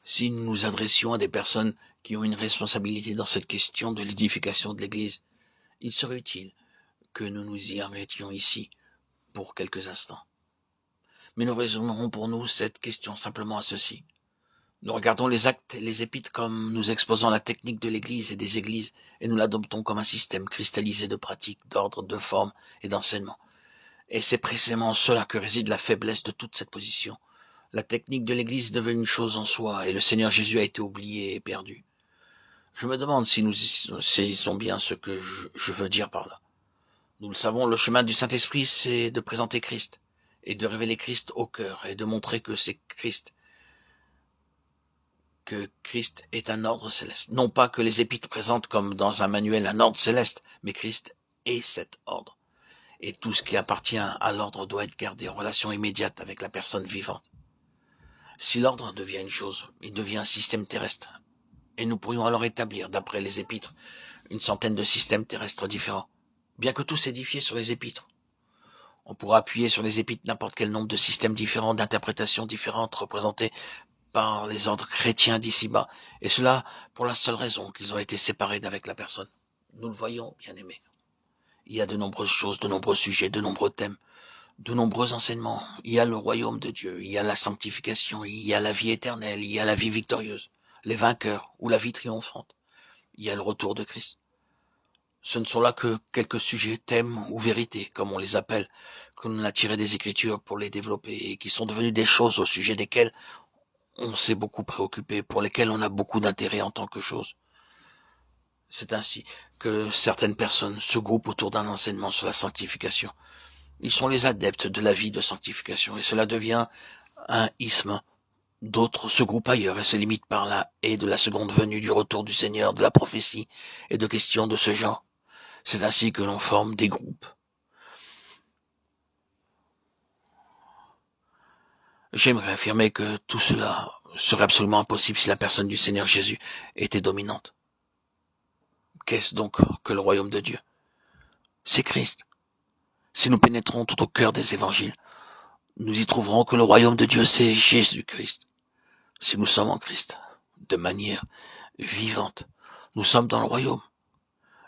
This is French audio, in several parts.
Si nous nous adressions à des personnes qui ont une responsabilité dans cette question de l'édification de l'Église, il serait utile que nous nous y arrêtions ici pour quelques instants. Mais nous résumerons pour nous cette question simplement à ceci. Nous regardons les actes et les épîtres comme nous exposant la technique de l'Église et des Églises, et nous l'adoptons comme un système cristallisé de pratiques, d'ordre, de forme et d'enseignement. Et c'est précisément en cela que réside la faiblesse de toute cette position. La technique de l'Église est devenue une chose en soi, et le Seigneur Jésus a été oublié et perdu. Je me demande si nous saisissons bien ce que je veux dire par là. Nous le savons, le chemin du Saint-Esprit, c'est de présenter Christ, et de révéler Christ au cœur, et de montrer que c'est Christ, que Christ est un ordre céleste. Non pas que les épîtres présentent comme dans un manuel un ordre céleste, mais Christ est cet ordre. Et tout ce qui appartient à l'ordre doit être gardé en relation immédiate avec la personne vivante. Si l'ordre devient une chose, il devient un système terrestre. Et nous pourrions alors établir, d'après les épîtres, une centaine de systèmes terrestres différents, bien que tous édifiés sur les épîtres. On pourra appuyer sur les épîtres n'importe quel nombre de systèmes différents, d'interprétations différentes, représentés par les ordres chrétiens d'ici-bas, et cela pour la seule raison qu'ils ont été séparés d'avec la personne. Nous le voyons, bien-aimés. Il y a de nombreuses choses, de nombreux sujets, de nombreux thèmes, de nombreux enseignements. Il y a le royaume de Dieu, il y a la sanctification, il y a la vie éternelle, il y a la vie victorieuse, les vainqueurs ou la vie triomphante. Il y a le retour de Christ. Ce ne sont là que quelques sujets, thèmes ou vérités, comme on les appelle, que l'on a tiré des Écritures pour les développer et qui sont devenus des choses au sujet desquelles on s'est beaucoup préoccupé, pour lesquelles on a beaucoup d'intérêt en tant que chose. C'est ainsi que certaines personnes se groupent autour d'un enseignement sur la sanctification. Ils sont les adeptes de la vie de sanctification et cela devient un isthme. D'autres se groupent ailleurs et se limitent par la haie de la seconde venue, du retour du Seigneur, de la prophétie et de questions de ce genre. C'est ainsi que l'on forme des groupes. J'aimerais affirmer que tout cela serait absolument impossible si la personne du Seigneur Jésus était dominante. Qu'est-ce donc que le royaume de Dieu? C'est Christ. Si nous pénétrons tout au cœur des évangiles, nous y trouverons que le royaume de Dieu, c'est Jésus-Christ. Si nous sommes en Christ, de manière vivante, nous sommes dans le royaume.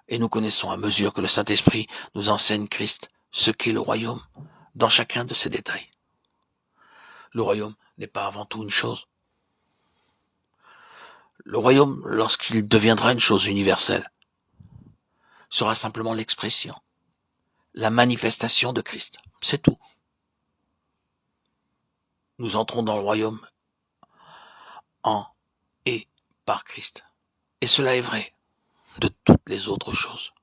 Et nous connaissons à mesure que le Saint-Esprit nous enseigne Christ, ce qu'est le royaume, dans chacun de ses détails. Le royaume n'est pas avant tout une chose. Le royaume, lorsqu'il deviendra une chose universelle, sera simplement l'expression, la manifestation de Christ. C'est tout. Nous entrons dans le royaume en et par Christ. Et cela est vrai de toutes les autres choses.